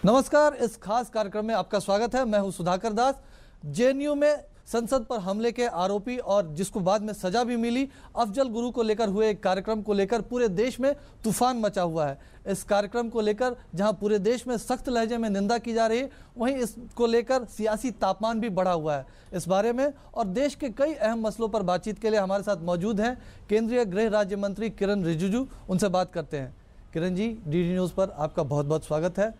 नमस्कार, इस खास कार्यक्रम में आपका स्वागत है। मैं हूं सुधाकर दास। जेएनयू में संसद पर हमले के आरोपी और जिसको बाद में सजा भी मिली, अफजल गुरु को लेकर हुए एक कार्यक्रम को लेकर पूरे देश में तूफान मचा हुआ है। इस कार्यक्रम को लेकर जहां पूरे देश में सख्त लहजे में निंदा की जा रही है, वहीं इसको लेकर सियासी तापमान भी बढ़ा हुआ है। इस बारे में और देश के कई अहम मसलों पर बातचीत के लिए हमारे साथ मौजूद हैं केंद्रीय गृह राज्य मंत्री किरण रिजिजू। उनसे बात करते हैं। किरण जी, डीडी न्यूज़ पर आपका बहुत बहुत स्वागत है।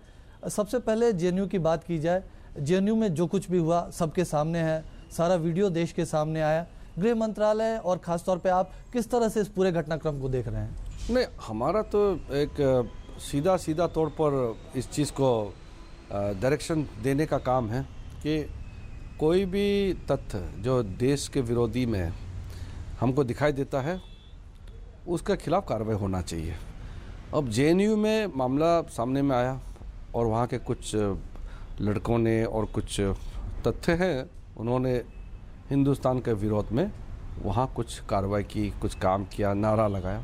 सबसे पहले जेएनयू की बात की जाए। जेएनयू में जो कुछ भी हुआ सबके सामने है, सारा वीडियो देश के सामने आया। गृह मंत्रालय और ख़ासतौर पे आप किस तरह से इस पूरे घटनाक्रम को देख रहे हैं? नहीं, हमारा तो एक सीधा तौर पर इस चीज़ को डायरेक्शन देने का काम है कि कोई भी तथ्य जो देश के विरोधी में हमको दिखाई देता है उसके खिलाफ कार्रवाई होना चाहिए। अब जेएनयू में मामला सामने में आया और वहाँ के कुछ लड़कों ने और कुछ तथ्य हैं, उन्होंने हिंदुस्तान के विरोध में वहाँ कुछ कार्रवाई की, कुछ काम किया, नारा लगाया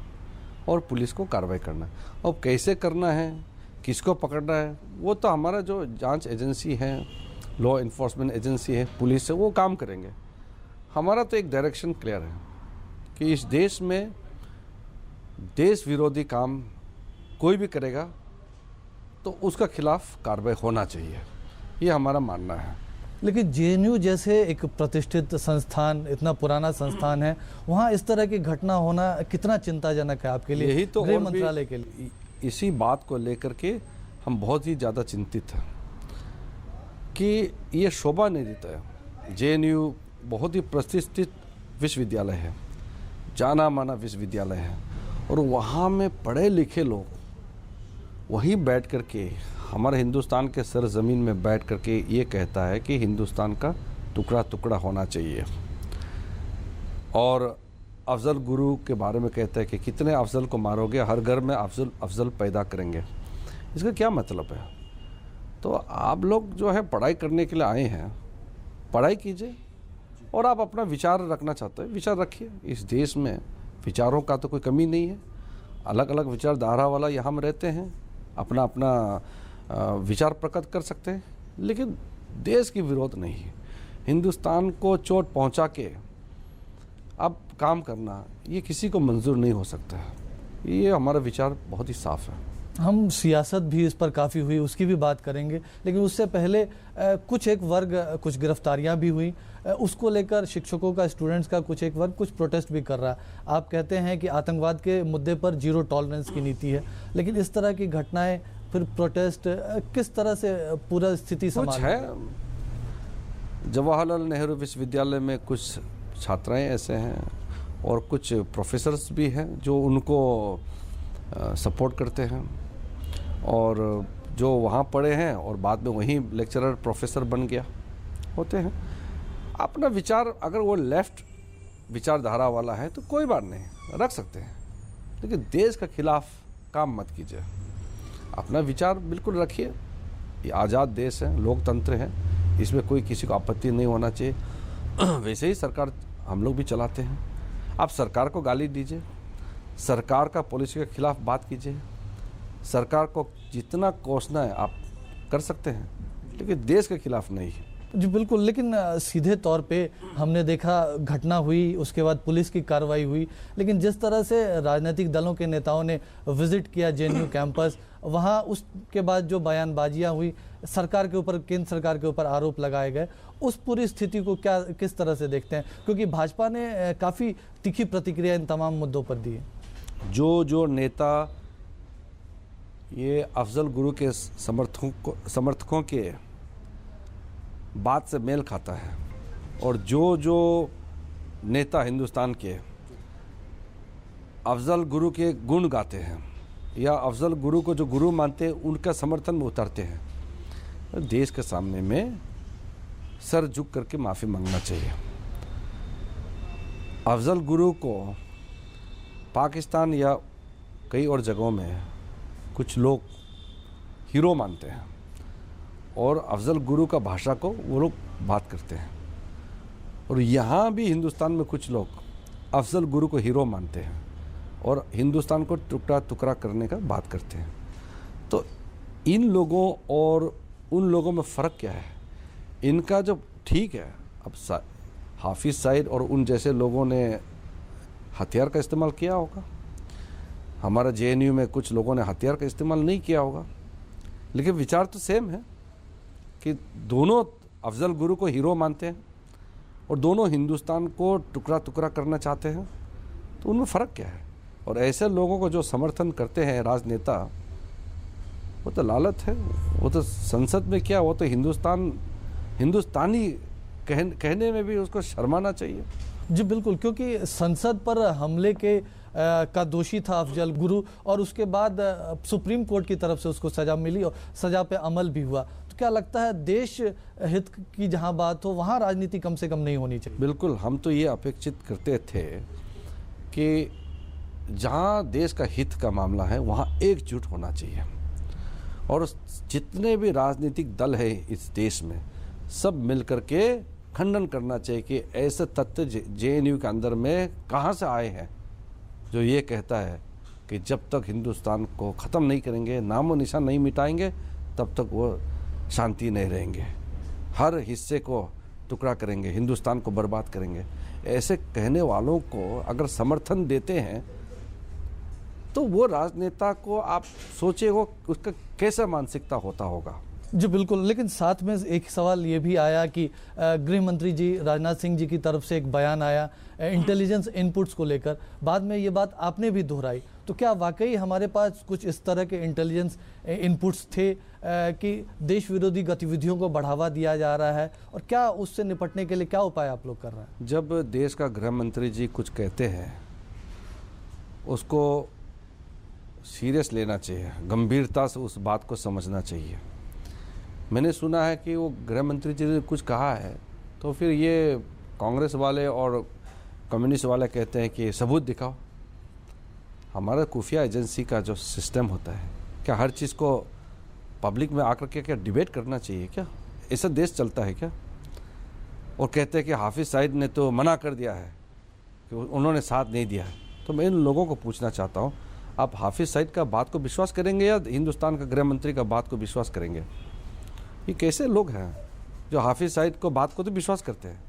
और पुलिस को कार्रवाई करना है। अब कैसे करना है, किसको पकड़ना है, वो तो हमारा जो जांच एजेंसी है, लॉ इन्फोर्समेंट एजेंसी है, पुलिस है, वो काम करेंगे। हमारा तो एक डायरेक्शन क्लियर है कि इस देश में देश विरोधी काम कोई भी करेगा तो उसका खिलाफ कार्रवाई होना चाहिए, ये हमारा मानना है। लेकिन जेएनयू जैसे एक प्रतिष्ठित संस्थान, इतना पुराना संस्थान है, वहाँ इस तरह की घटना होना कितना चिंताजनक है आपके लिए? यही तो गृह मंत्रालय के लिए इसी बात को लेकर के हम बहुत ही ज़्यादा चिंतित हैं कि ये शोभा नहीं देता है। जेएनयू बहुत ही प्रतिष्ठित विश्वविद्यालय है, जाना माना विश्वविद्यालय है, और वहाँ में पढ़े लिखे लोग वहीं बैठ कर के हमारे हिंदुस्तान के सरजमीन में बैठ कर के ये कहता है कि हिंदुस्तान का टुकड़ा टुकड़ा होना चाहिए, और अफजल गुरु के बारे में कहता है कि कितने अफजल को मारोगे, हर घर में अफजल पैदा करेंगे। इसका क्या मतलब है? तो आप लोग जो है पढ़ाई करने के लिए आए हैं, पढ़ाई कीजिए, और आप अपना विचार रखना चाहते हैं, विचार रखिए। इस देश में विचारों का तो कोई कमी नहीं है, अलग अलग विचारधारा वाला यहाँ में रहते हैं, अपना अपना विचार प्रकट कर सकते हैं, लेकिन देश की विरोध नहीं है। हिंदुस्तान को चोट पहुंचा के अब काम करना ये किसी को मंजूर नहीं हो सकता है। ये हमारा विचार बहुत ही साफ है। हम सियासत भी इस पर काफ़ी हुई, उसकी भी बात करेंगे, लेकिन उससे पहले कुछ एक वर्ग, कुछ गिरफ्तारियां भी हुई, उसको लेकर शिक्षकों का, स्टूडेंट्स का कुछ एक वर्ग कुछ प्रोटेस्ट भी कर रहा है। आप कहते हैं कि आतंकवाद के मुद्दे पर जीरो टॉलरेंस की नीति है, लेकिन इस तरह की घटनाएं, फिर प्रोटेस्ट, किस तरह से पूरा स्थिति कुछ है। जवाहरलाल नेहरू विश्वविद्यालय में कुछ छात्राएं ऐसे हैं और कुछ प्रोफेसर्स भी हैं जो उनको सपोर्ट करते हैं, और जो वहाँ पढ़े हैं और बाद में वहीं लेक्चरर प्रोफेसर बन गया होते हैं। अपना विचार अगर वो लेफ्ट विचारधारा वाला है तो कोई बात नहीं, रख सकते हैं, लेकिन देश के खिलाफ काम मत कीजिए। अपना विचार बिल्कुल रखिए, ये आज़ाद देश है, लोकतंत्र है, इसमें कोई किसी को आपत्ति नहीं होना चाहिए। वैसे ही सरकार हम लोग भी चलाते हैं। आप सरकार को गाली दीजिए, सरकार का पॉलिसी के खिलाफ बात कीजिए, सरकार को जितना कोसना है आप कर सकते हैं, लेकिन देश के खिलाफ नहीं। जी बिल्कुल, लेकिन सीधे तौर पे हमने देखा घटना हुई, उसके बाद पुलिस की कार्रवाई हुई, लेकिन जिस तरह से राजनीतिक दलों के नेताओं ने विजिट किया जेएनयू कैंपस, वहाँ उसके बाद जो बयानबाजियाँ हुई, सरकार के ऊपर, केंद्र सरकार के ऊपर आरोप लगाए गए, उस पूरी स्थिति को किस तरह से देखते हैं? क्योंकि भाजपा ने काफ़ी तीखी प्रतिक्रिया इन तमाम मुद्दों पर दी है। जो नेता ये अफजल गुरु के समर्थकों के बात से मेल खाता है, और जो नेता हिंदुस्तान के अफजल गुरु के गुण गाते हैं या अफजल गुरु को जो गुरु मानते हैं, उनका समर्थन में उतरते हैं, तो देश के सामने में सर झुक करके माफ़ी मांगना चाहिए। अफजल गुरु को पाकिस्तान या कई और जगहों में कुछ लोग हीरो मानते हैं, और अफजल गुरु का भाषा को वो लोग बात करते हैं, और यहाँ भी हिंदुस्तान में कुछ लोग अफजल गुरु को हीरो मानते हैं और हिंदुस्तान को टुकड़ा टुकड़ा करने का बात करते हैं। तो इन लोगों और उन लोगों में फ़र्क क्या है? इनका जो ठीक है, अब हाफिज़ सईद और उन जैसे लोगों ने हथियार का इस्तेमाल किया होगा, हमारा जेएनयू में कुछ लोगों ने हथियार का इस्तेमाल नहीं किया होगा, लेकिन विचार तो सेम है कि दोनों अफजल गुरु को हीरो मानते हैं और दोनों हिंदुस्तान को टुकड़ा टुकड़ा करना चाहते हैं, तो उनमें फ़र्क क्या है? और ऐसे लोगों को जो समर्थन करते हैं राजनेता, वो तो लालच है, वो तो संसद में क्या, वो तो हिंदुस्तानी कहने में भी उसको शर्माना चाहिए। जी बिल्कुल, क्योंकि संसद पर हमले के का दोषी था अफजल गुरु और उसके बाद सुप्रीम कोर्ट की तरफ से उसको सज़ा मिली और सज़ा पे अमल भी हुआ। तो क्या लगता है देश हित की जहां बात हो वहां राजनीति कम से कम नहीं होनी चाहिए? बिल्कुल, हम तो ये अपेक्षित करते थे कि जहां देश का हित का मामला है वहां एकजुट होना चाहिए और जितने भी राजनीतिक दल है इस देश में सब मिलकर के खंडन करना चाहिए कि ऐसे तथ्य जेएनयू के अंदर में कहां से आए हैं जो ये कहता है कि जब तक हिंदुस्तान को ख़त्म नहीं करेंगे, नामो निशान नहीं मिटाएंगे, तब तक वो शांति नहीं रहेंगे, हर हिस्से को टुकड़ा करेंगे, हिंदुस्तान को बर्बाद करेंगे। ऐसे कहने वालों को अगर समर्थन देते हैं तो वो राजनेता को आप सोचिए वो उसका कैसा मानसिकता होता होगा। जी बिल्कुल, लेकिन साथ में एक सवाल ये भी आया कि गृह मंत्री जी राजनाथ सिंह जी की तरफ से एक बयान आया इंटेलिजेंस इनपुट्स को लेकर, बाद में ये बात आपने भी दोहराई, तो क्या वाकई हमारे पास कुछ इस तरह के इंटेलिजेंस इनपुट्स थे कि देश विरोधी गतिविधियों को बढ़ावा दिया जा रहा है, और क्या उससे निपटने के लिए क्या उपाय आप लोग कर रहे हैं? जब देश का गृह मंत्री जी कुछ कहते हैं उसको सीरियस लेना चाहिए, गंभीरता से उस बात को समझना चाहिए। मैंने सुना है कि वो गृह मंत्री जी ने कुछ कहा है तो फिर ये कांग्रेस वाले और कम्युनिस्ट वाले कहते हैं कि सबूत दिखाओ। हमारा खुफिया एजेंसी का जो सिस्टम होता है, क्या हर चीज़ को पब्लिक में आकर के क्या डिबेट करना चाहिए क्या? ऐसा देश चलता है क्या? और कहते हैं कि हाफिज़ सईद ने तो मना कर दिया है कि उन्होंने साथ नहीं दिया है। तो मैं इन लोगों को पूछना चाहता हूँ, आप हाफिज़ सईद का बात को विश्वास करेंगे या हिंदुस्तान का गृह मंत्री का बात को विश्वास करेंगे? ये कैसे लोग हैं जो हाफिज़ सईद को बात को तो विश्वास करते हैं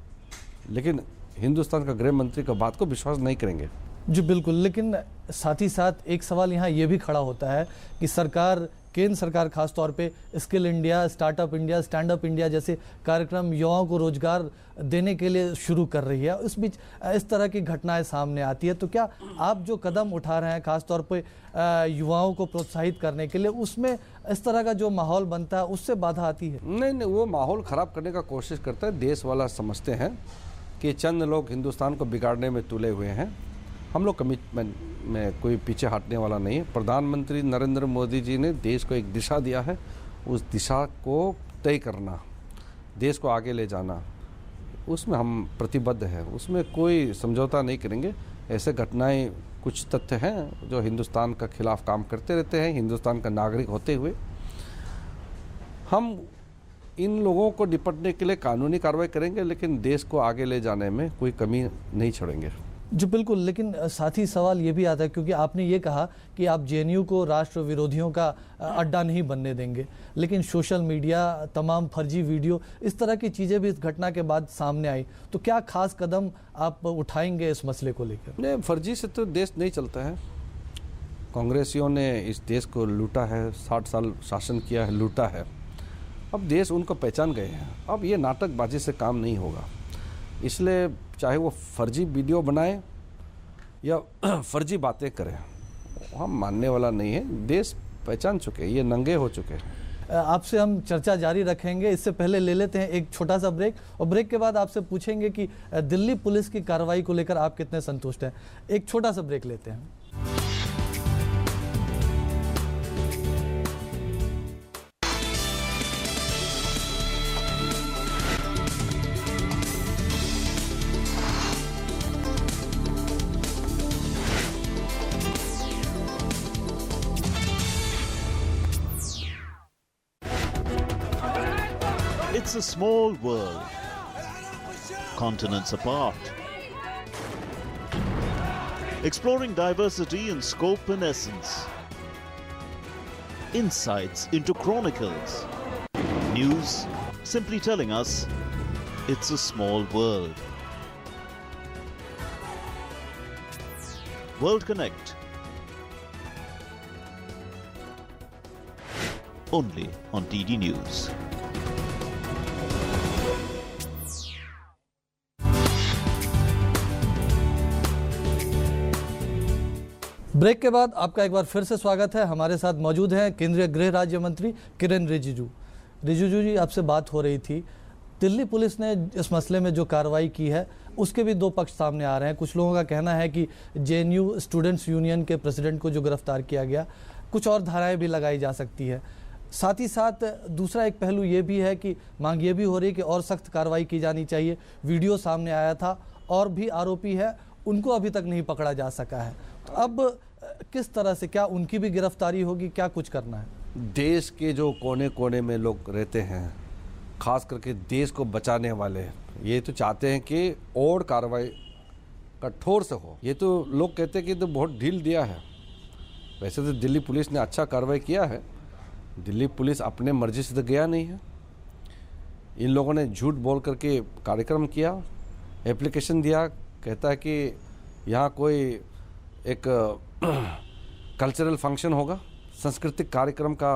लेकिन हिंदुस्तान का गृह मंत्री का बात को विश्वास नहीं करेंगे? जी बिल्कुल, लेकिन साथ ही साथ एक सवाल यहाँ ये भी खड़ा होता है कि सरकार, केंद्र सरकार खास तौर पे skill India, startup India, stand up India जैसे कार्यक्रम युवाओं को रोजगार देने के लिए शुरू कर रही है। उस बीच इस तरह की घटनाएं सामने आती है, तो क्या आप जो कदम उठा रहे हैं खास तौर पे युवाओं को प्रोत्साहित करने के लिए, उसमें इस तरह का जो माहौल बनता है उससे बाधा आती है? नहीं, वो माहौल ख़राब करने का कोशिश करता है। देश वाला समझते हैं कि चंद लोग हिंदुस्तान को बिगाड़ने में तुले हुए हैं। हम लोग कमिटमेंट में कोई पीछे हटने वाला नहीं है। प्रधानमंत्री नरेंद्र मोदी जी ने देश को एक दिशा दिया है, उस दिशा को तय करना, देश को आगे ले जाना, उसमें हम प्रतिबद्ध हैं, उसमें कोई समझौता नहीं करेंगे। ऐसे घटनाएं, कुछ तथ्य हैं जो हिंदुस्तान का खिलाफ काम करते रहते हैं, हिंदुस्तान का नागरिक होते हुए हम इन लोगों को निपटने के लिए कानूनी कार्रवाई करेंगे, लेकिन देश को आगे ले जाने में कोई कमी नहीं छोड़ेंगे। जी बिल्कुल, लेकिन साथ ही सवाल ये भी आता है, क्योंकि आपने ये कहा कि आप जेएनयू को राष्ट्र विरोधियों का अड्डा नहीं बनने देंगे, लेकिन सोशल मीडिया, तमाम फर्जी वीडियो, इस तरह की चीज़ें भी इस घटना के बाद सामने आई, तो क्या खास कदम आप उठाएंगे इस मसले को लेकर? नहीं, फर्जी से तो देश नहीं चलता है। कांग्रेसियों ने इस देश को लूटा है, 60 साल शासन किया है, लूटा है। अब देश उनको पहचान गए हैं। अब ये नाटकबाजी से काम नहीं होगा, इसलिए चाहे वो फर्जी वीडियो बनाए या फर्जी बातें करें, हम मानने वाला नहीं है। देश पहचान चुके हैं, ये नंगे हो चुके हैं। आपसे हम चर्चा जारी रखेंगे, इससे पहले ले लेते हैं एक छोटा सा ब्रेक, और ब्रेक के बाद आपसे पूछेंगे कि दिल्ली पुलिस की कार्रवाई को लेकर आप कितने संतुष्ट हैं। एक छोटा सा ब्रेक लेते हैं। It's a small world, continents apart, exploring diversity in scope and essence. insights into chronicles. News simply telling us it's a small world. World Connect. Only on DD News. Break के बाद आपका एक बार फिर से स्वागत है। हमारे साथ मौजूद हैं केंद्रीय गृह राज्य मंत्री किरेन रिजिजू। रिजिजू जी, आपसे बात हो रही थी, दिल्ली पुलिस ने इस मसले में जो कार्रवाई की है उसके भी दो पक्ष सामने आ रहे हैं। कुछ लोगों का कहना है कि जेएनयू स्टूडेंट्स यूनियन के प्रेसिडेंट को जो गिरफ्तार किया गया, कुछ और धाराएं भी लगाई जा सकती है। साथ ही साथ दूसरा एक पहलू ये भी है कि मांग ये भी हो रही है कि और सख्त कार्रवाई की जानी चाहिए। वीडियो सामने आया था और भी आरोपी है, उनको अभी तक नहीं पकड़ा जा सका है। तो अब किस तरह से, क्या उनकी भी गिरफ्तारी होगी, क्या कुछ करना है? देश के जो कोने कोने में लोग रहते हैं, खास करके देश को बचाने वाले, ये तो चाहते हैं कि और कार्रवाई कठोर से हो। ये तो लोग कहते हैं कि तो बहुत ढील दिया है। वैसे तो दिल्ली पुलिस ने अच्छा कार्रवाई किया है। दिल्ली पुलिस अपने मर्जी से तो गया नहीं है। इन लोगों ने झूठ बोल करके कार्यक्रम किया, एप्लीकेशन दिया, कहता है कि यहाँ कोई एक कल्चरल फंक्शन होगा, सांस्कृतिक कार्यक्रम का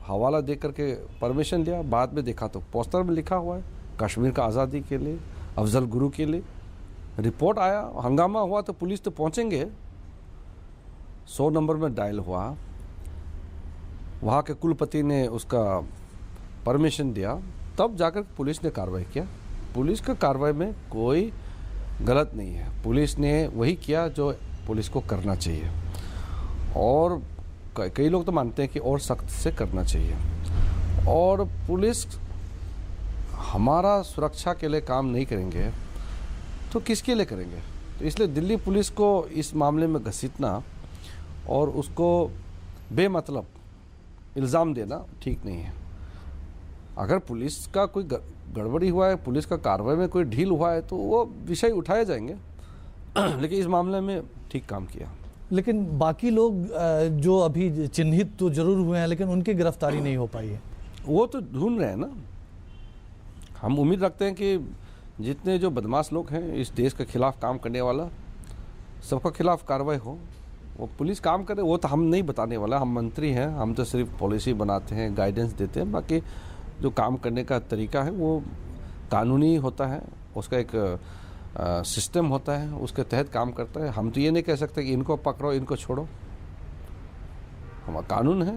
हवाला दे करके परमिशन लिया। बाद में देखा तो पोस्टर में लिखा हुआ है कश्मीर का आज़ादी के लिए, अफजल गुरु के लिए। रिपोर्ट आया, हंगामा हुआ तो पुलिस तो पहुंचेंगे। 100 नंबर में डायल हुआ, वहाँ के कुलपति ने उसका परमिशन दिया, तब जाकर पुलिस ने कार्रवाई किया। पुलिस का कार्रवाई में कोई गलत नहीं है। पुलिस ने वही किया जो पुलिस को करना चाहिए, और कई लोग तो मानते हैं कि और सख्त से करना चाहिए। और पुलिस हमारा सुरक्षा के लिए काम नहीं करेंगे तो किसके लिए करेंगे? तो इसलिए दिल्ली पुलिस को इस मामले में घसीटना और उसको बेमतलब इल्ज़ाम देना ठीक नहीं है। अगर पुलिस का कोई गड़बड़ी हुआ है, पुलिस का कार्रवाई में कोई ढील हुआ है, तो वो विषय उठाए जाएंगे। लेकिन इस मामले में ठीक काम किया। लेकिन बाकी लोग जो अभी चिन्हित तो जरूर हुए हैं, लेकिन उनकी गिरफ्तारी नहीं हो पाई है। वो तो ढूंढ रहे हैं ना। हम उम्मीद रखते हैं कि जितने जो बदमाश लोग हैं इस देश के खिलाफ काम करने वाला, सबका खिलाफ कार्रवाई हो। वो पुलिस काम करे, वो तो हम नहीं बताने वाला। हम मंत्री हैं, हम तो सिर्फ पॉलिसी बनाते हैं, गाइडेंस देते हैं। बाकी जो काम करने का तरीका है वो कानूनी होता है, उसका एक सिस्टम होता है, उसके तहत काम करता है। हम तो ये नहीं कह सकते कि इनको पकड़ो, इनको छोड़ो। हमारा कानून है,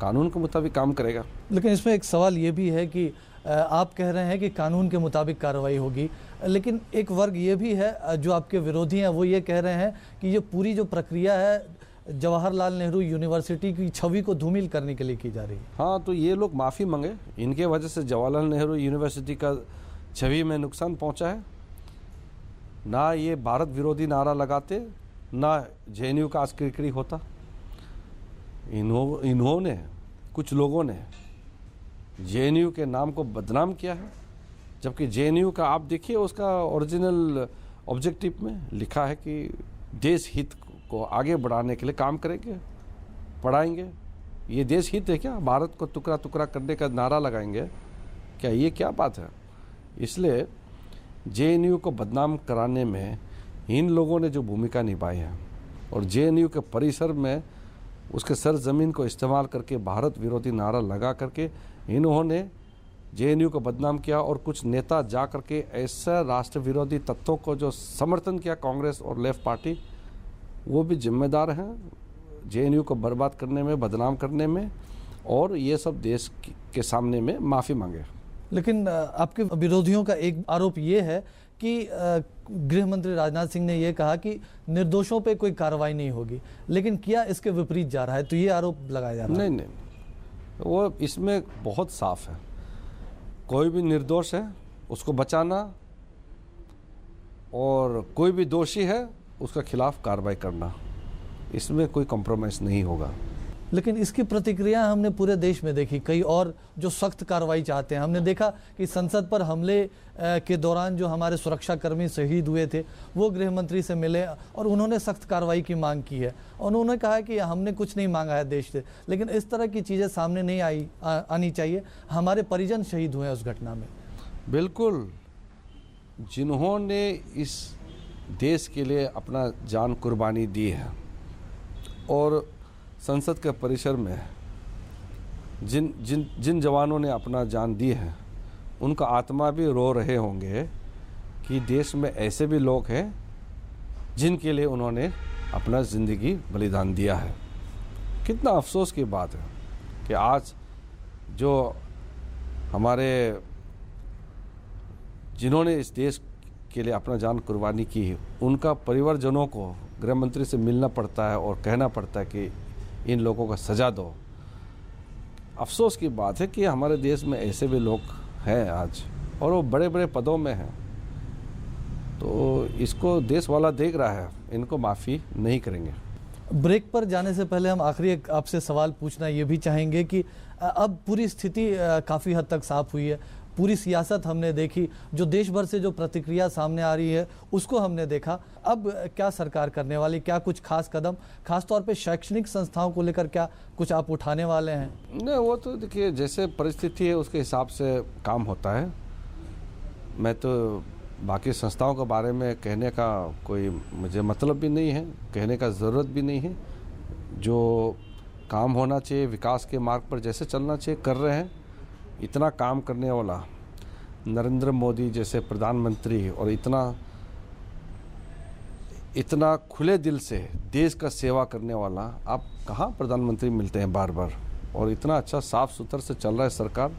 कानून के मुताबिक काम करेगा। लेकिन इसमें एक सवाल ये भी है कि आप कह रहे हैं कि कानून के मुताबिक कार्रवाई होगी, लेकिन एक वर्ग ये भी है जो आपके विरोधी हैं, वो ये कह रहे हैं कि ये पूरी जो प्रक्रिया है जवाहरलाल नेहरू यूनिवर्सिटी की छवि को धूमिल करने के लिए की जा रही है। हाँ, तो ये लोग माफ़ी मांगे। इनके वजह से जवाहरलाल नेहरू यूनिवर्सिटी का छवि में नुकसान पहुंचा है। ना ये भारत विरोधी नारा लगाते, ना जेएनयू का आज क्रिकड़ी होता। इन्होंने कुछ लोगों ने जेएनयू के नाम को बदनाम किया है, जबकि जेएनयू का आप देखिए उसका ओरिजिनल ऑब्जेक्टिव में लिखा है कि देश हित को आगे बढ़ाने के लिए काम करेंगे, पढ़ाएंगे। ये देश हित है क्या? भारत को टुकड़ा टुकड़ा करने का नारा लगाएंगे क्या? ये क्या बात है? इसलिए जेएनयू को बदनाम कराने में इन लोगों ने जो भूमिका निभाई है, और जेएनयू के परिसर में उसके सरजमीन को इस्तेमाल करके भारत विरोधी नारा लगा करके इन्होंने जेएनयू को बदनाम किया। और कुछ नेता जा करके ऐसा राष्ट्र विरोधी तत्वों को जो समर्थन किया, कांग्रेस और लेफ्ट पार्टी, वो भी जिम्मेदार हैं जेएनयू को बर्बाद करने में, बदनाम करने में, और ये सब देश के सामने में माफ़ी मांगे। लेकिन आपके विरोधियों का एक आरोप ये है कि गृह मंत्री राजनाथ सिंह ने ये कहा कि निर्दोषों पे कोई कार्रवाई नहीं होगी, लेकिन किया इसके विपरीत जा रहा है, तो ये आरोप लगाया जा रहा है। नहीं, वो इसमें बहुत साफ है। कोई भी निर्दोष है उसको बचाना, और कोई भी दोषी है उसका खिलाफ कार्रवाई करना, इसमें कोई कॉम्प्रोमाइज़ नहीं होगा। लेकिन इसकी प्रतिक्रिया हमने पूरे देश में देखी। कई और जो सख्त कार्रवाई चाहते हैं, हमने देखा कि संसद पर हमले के दौरान जो हमारे सुरक्षाकर्मी शहीद हुए थे वो गृह मंत्री से मिले और उन्होंने सख्त कार्रवाई की मांग की है। उन्होंने कहा कि हमने कुछ नहीं मांगा है देश से, लेकिन इस तरह की चीज़ें सामने नहीं आनी चाहिए। हमारे परिजन शहीद हुए हैं उस घटना में। बिल्कुल, जिन्होंने इस देश के लिए अपना जान कुर्बानी दी है और संसद के परिसर में जिन जवानों ने अपना जान दी है, उनका आत्मा भी रो रहे होंगे कि देश में ऐसे भी लोग हैं जिनके लिए उन्होंने अपना ज़िंदगी बलिदान दिया है। कितना अफसोस की बात है कि आज जो हमारे जिन्होंने इस देश के लिए अपना जान कुर्बानी की, उनका परिवारजनों को गृह मंत्री से मिलना पड़ता है और कहना पड़ता है कि इन लोगों का सज़ा दो। अफसोस की बात है कि हमारे देश में ऐसे भी लोग हैं आज, और वो बड़े बड़े पदों में हैं। तो इसको देश वाला देख रहा है, इनको माफ़ी नहीं करेंगे। ब्रेक पर जाने से पहले हम आखिरी एक आपसे सवाल पूछना ये भी चाहेंगे कि अब पूरी स्थिति काफ़ी हद तक साफ हुई है, पूरी सियासत हमने देखी, जो देश भर से जो प्रतिक्रिया सामने आ रही है उसको हमने देखा। अब क्या सरकार करने वाली, क्या कुछ खास कदम, खास तौर पे शैक्षणिक संस्थाओं को लेकर क्या कुछ आप उठाने वाले हैं? नहीं, वो तो देखिए जैसे परिस्थिति है उसके हिसाब से काम होता है। मैं तो बाकी संस्थाओं के बारे में कहने का कोई मुझे मतलब भी नहीं है, कहने का ज़रूरत भी नहीं है। जो काम होना चाहिए, विकास के मार्ग पर जैसे चलना चाहिए कर रहे हैं। इतना काम करने वाला नरेंद्र मोदी जैसे प्रधानमंत्री और इतना खुले दिल से देश का सेवा करने वाला आप कहाँ प्रधानमंत्री मिलते हैं बार बार, और इतना अच्छा साफ सुथरा से चल रहा है सरकार,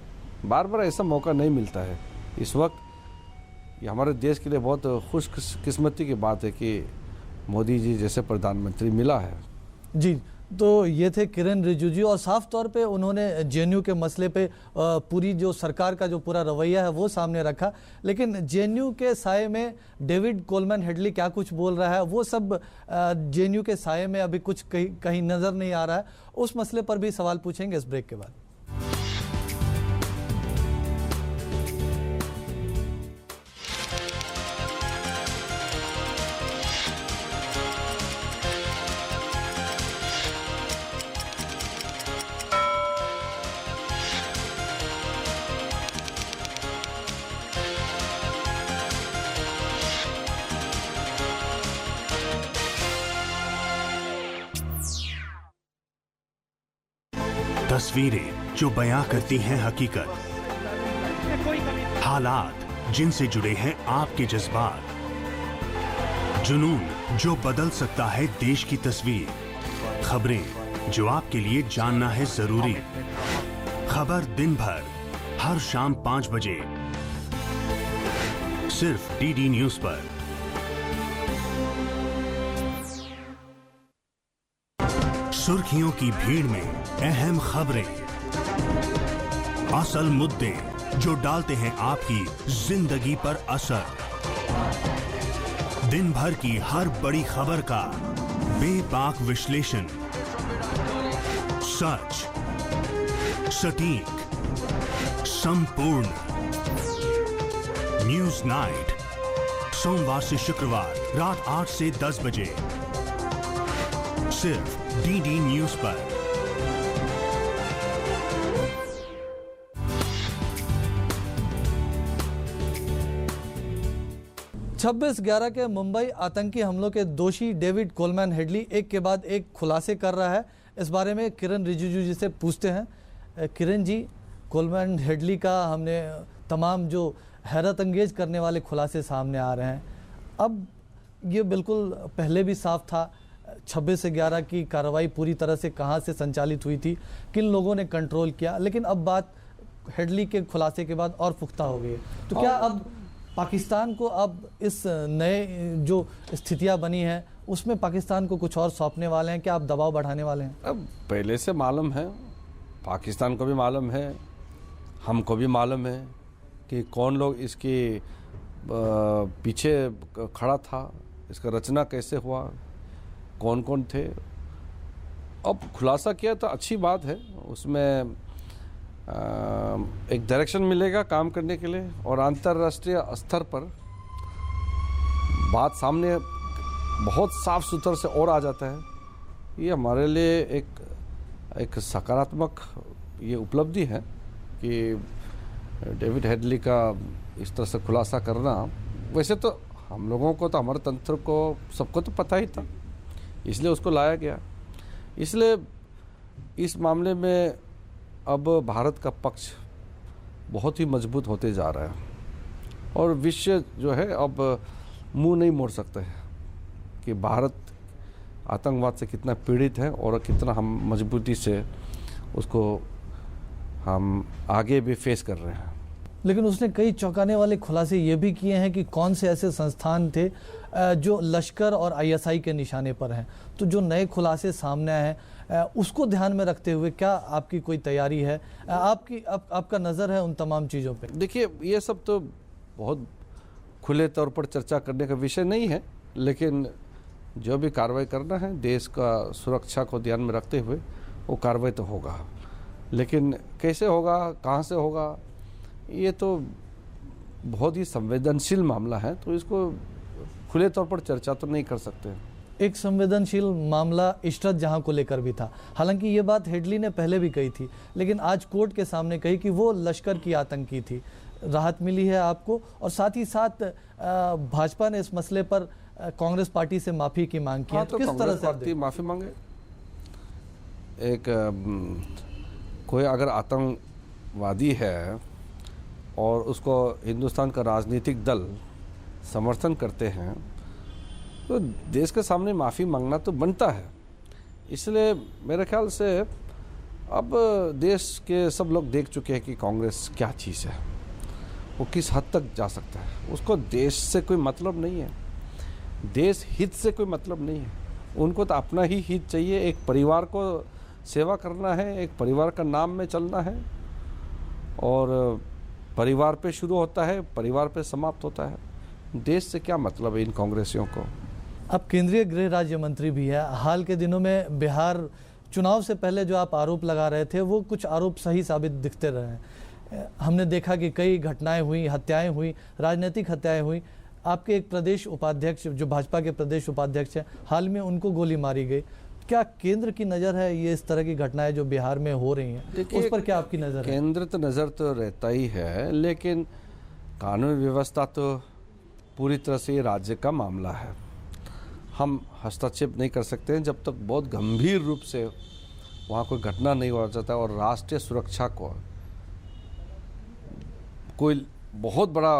बार बार ऐसा मौका नहीं मिलता है। इस वक्त ये हमारे देश के लिए बहुत खुशकिस्मती की बात है कि मोदी जी जैसे प्रधानमंत्री मिला है। जी, तो ये थे किरण रिजिजू, और साफ तौर पे उन्होंने जेएनयू के मसले पे पूरी जो सरकार का जो पूरा रवैया है वो सामने रखा। लेकिन जेएनयू के साये में डेविड कोलमैन हेडली क्या कुछ बोल रहा है, वो सब जेएनयू के साये में अभी कुछ कहीं नज़र नहीं आ रहा है। उस मसले पर भी सवाल पूछेंगे इस ब्रेक के बाद। तस्वीरें जो बयां करती हैं हकीकत, हालात जिनसे जुड़े हैं आपके जज्बात, जुनून जो बदल सकता है देश की तस्वीर, खबरें जो आपके लिए जानना है जरूरी। खबर दिन भर हर शाम 5 बजे सिर्फ डीडी न्यूज पर। सुर्खियों की भीड़ में अहम खबरें, असल मुद्दे जो डालते हैं आपकी जिंदगी पर असर। दिन भर की हर बड़ी खबर का बेबाक विश्लेषण, सच, सटीक, संपूर्ण। न्यूज नाइट, सोमवार से शुक्रवार रात 8 से 10 बजे सिर्फ डीडी न्यूज पर। 26/11 के मुंबई आतंकी हमलों के दोषी डेविड कोलमैन हेडली एक के बाद एक खुलासे कर रहा है। इस बारे में किरण रिजिजू जी से पूछते हैं। किरण जी, कोलमैन हेडली का हमने तमाम जो हैरत अंगेज करने वाले खुलासे सामने आ रहे हैं। अब ये बिल्कुल पहले भी साफ था, 26 से 11 की कार्रवाई पूरी तरह से कहाँ से संचालित हुई थी, किन लोगों ने कंट्रोल किया, लेकिन अब बात हेडली के खुलासे के बाद और पुख्ता हो गई है। तो क्या अब पाकिस्तान को अब इस नए जो स्थितियां बनी हैं उसमें पाकिस्तान को कुछ और सौंपने वाले हैं? क्या आप दबाव बढ़ाने वाले हैं? अब पहले से मालूम है, पाकिस्तान को भी मालूम है, हमको भी मालूम है कि कौन लोग इसके पीछे खड़ा था, इसका रचना कैसे हुआ, कौन कौन थे। अब खुलासा किया तो अच्छी बात है, उसमें एक डायरेक्शन मिलेगा काम करने के लिए, और अंतर्राष्ट्रीय स्तर पर बात सामने बहुत साफ सुथरा से और आ जाता है। ये हमारे लिए एक सकारात्मक ये उपलब्धि है कि डेविड हेडली का इस तरह से खुलासा करना। वैसे तो हम लोगों को तो, हमारे तंत्र को, सबको तो पता ही था, इसलिए उसको लाया गया। इसलिए इस मामले में अब भारत का पक्ष बहुत ही मजबूत होते जा रहा है, और विश्व जो है अब मुंह नहीं मोड़ सकता है कि भारत आतंकवाद से कितना पीड़ित है और कितना हम मजबूती से उसको हम आगे भी फेस कर रहे हैं। लेकिन उसने कई चौंकाने वाले खुलासे ये भी किए हैं कि कौन से ऐसे संस्थान थे जो लश्कर और आईएसआई के निशाने पर हैं। तो जो नए खुलासे सामने आए हैं उसको ध्यान में रखते हुए क्या आपकी कोई तैयारी है, आपका नज़र है उन तमाम चीज़ों पे? देखिए, ये सब तो बहुत खुले तौर पर चर्चा करने का विषय नहीं है, लेकिन जो भी कार्रवाई करना है देश का सुरक्षा को ध्यान में रखते हुए वो कार्रवाई तो होगा। लेकिन कैसे होगा, कहाँ से होगा, ये तो बहुत ही संवेदनशील मामला है, तो इसको खुले तौर पर चर्चा तो नहीं कर सकते। एक संवेदनशील मामला इशरत जहां को लेकर भी था। हालांकि ये बात हेडली ने पहले भी कही थी, लेकिन आज कोर्ट के सामने कही कि वो लश्कर की आतंकी थी। राहत मिली है आपको, और साथ ही साथ भाजपा ने इस मसले पर कांग्रेस पार्टी से माफी की मांग की है। तो किस तरह से पार्टी माफी मांगे? कोई अगर आतंकवादी है और उसको हिंदुस्तान का राजनीतिक दल समर्थन करते हैं तो देश के सामने माफ़ी मांगना तो बनता है। इसलिए मेरे ख्याल से अब देश के सब लोग देख चुके हैं कि कांग्रेस क्या चीज़ है, वो किस हद तक जा सकता है। उसको देश से कोई मतलब नहीं है, देश हित से कोई मतलब नहीं है। उनको तो अपना ही हित चाहिए, एक परिवार को सेवा करना है, एक परिवार का नाम में चलना है, और परिवार पे शुरू होता है, परिवार पे समाप्त होता है। देश से क्या मतलब है इन कांग्रेसियों को? आप केंद्रीय गृह राज्य मंत्री भी है। हाल के दिनों में बिहार चुनाव से पहले जो आप आरोप लगा रहे थे वो कुछ आरोप सही साबित दिखते रहे। हमने देखा कि कई घटनाएं हुई, हत्याएं हुई, राजनीतिक हत्याएं हुई। आपके एक प्रदेश उपाध्यक्ष जो भाजपा के प्रदेश उपाध्यक्ष हैं, हाल में उनको गोली मारी गई। क्या केंद्र की नज़र है ये इस तरह की घटनाएं जो बिहार में हो रही हैं, उस पर क्या आपकी नज़र है? केंद्र तो नज़र तो रहता ही है, लेकिन कानून व्यवस्था तो पूरी तरह से राज्य का मामला है। हम हस्तक्षेप नहीं कर सकते हैं जब तक बहुत गंभीर रूप से वहाँ कोई घटना नहीं हो जाता और राष्ट्रीय सुरक्षा को कोई बहुत बड़ा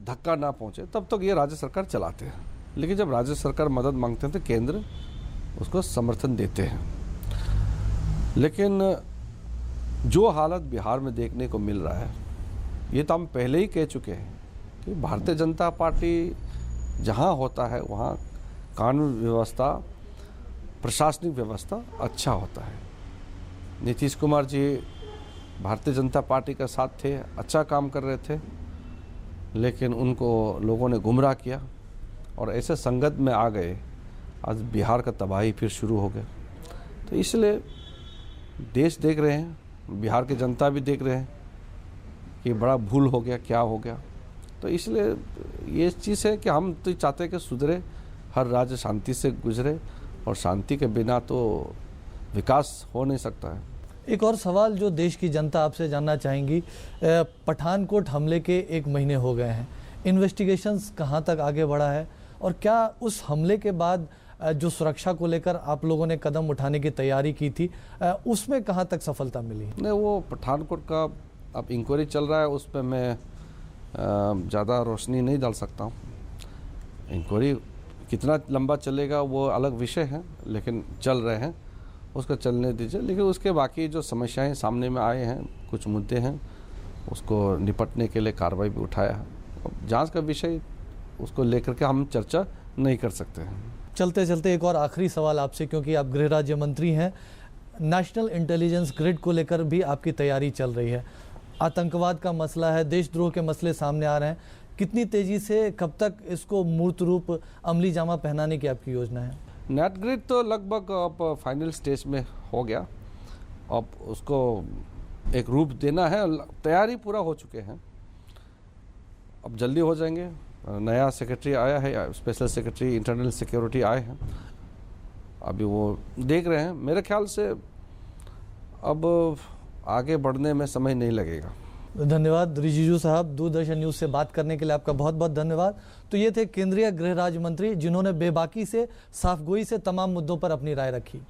धक्का ना पहुँचे, तब तक ये राज्य सरकार चलाते हैं। लेकिन जब राज्य सरकार मदद मांगते हैं तो केंद्र उसको समर्थन देते हैं। लेकिन जो हालत बिहार में देखने को मिल रहा है, ये तो हम पहले ही कह चुके हैं कि भारतीय जनता पार्टी जहाँ होता है वहाँ कानून व्यवस्था, प्रशासनिक व्यवस्था अच्छा होता है। नीतीश कुमार जी भारतीय जनता पार्टी के साथ थे, अच्छा काम कर रहे थे, लेकिन उनको लोगों ने गुमराह किया और ऐसे संगत में आ गए, आज बिहार का तबाही फिर शुरू हो गया। तो इसलिए देश देख रहे हैं, बिहार की जनता भी देख रहे हैं कि बड़ा भूल हो गया, क्या हो गया। तो इसलिए ये चीज़ है कि हम तो चाहते हैं कि सुधरे, हर राज्य शांति से गुजरे, और शांति के बिना तो विकास हो नहीं सकता है। एक और सवाल जो देश की जनता आपसे जानना चाहेंगी, पठानकोट हमले के 1 महीने हो गए हैं, इन्वेस्टिगेशंस कहाँ तक आगे बढ़ा है, और क्या उस हमले के बाद जो सुरक्षा को लेकर आप लोगों ने कदम उठाने की तैयारी की थी उसमें कहाँ तक सफलता मिली? नहीं, वो पठानकोट का अब इंक्वायरी चल रहा है, उस पर मैं ज़्यादा रोशनी नहीं डाल सकता हूँ। इंक्वायरी कितना लंबा चलेगा वो अलग विषय है, लेकिन चल रहे हैं, उसका चलने दीजिए। लेकिन उसके बाकी जो समस्याएं सामने में आए हैं, कुछ मुद्दे हैं, उसको निपटने के लिए कार्रवाई भी उठाया है। जांच का विषय, उसको लेकर के हम चर्चा नहीं कर सकते हैं। चलते चलते एक और आखिरी सवाल आपसे, क्योंकि आप गृह राज्य मंत्री हैं, नेशनल इंटेलिजेंस ग्रिड को लेकर भी आपकी तैयारी चल रही है। आतंकवाद का मसला है, देशद्रोह के मसले सामने आ रहे हैं, कितनी तेज़ी से, कब तक इसको मूर्त रूप, अमली जामा पहनाने की आपकी योजना है? नेट ग्रिड तो लगभग अब फाइनल स्टेज में हो गया। अब उसको एक रूप देना है, तैयारी पूरा हो चुके हैं, अब जल्दी हो जाएंगे। नया सेक्रेटरी आया है, स्पेशल सेक्रेटरी इंटरनल सिक्योरिटी आए हैं, अभी वो देख रहे हैं। मेरे ख्याल से अब आगे बढ़ने में समय नहीं लगेगा। धन्यवाद रिजिजू साहब, दूरदर्शन न्यूज़ से बात करने के लिए आपका बहुत बहुत धन्यवाद। तो ये थे केंद्रीय गृह राज्य मंत्री जिन्होंने बेबाकी से, साफगोई से तमाम मुद्दों पर अपनी राय रखी।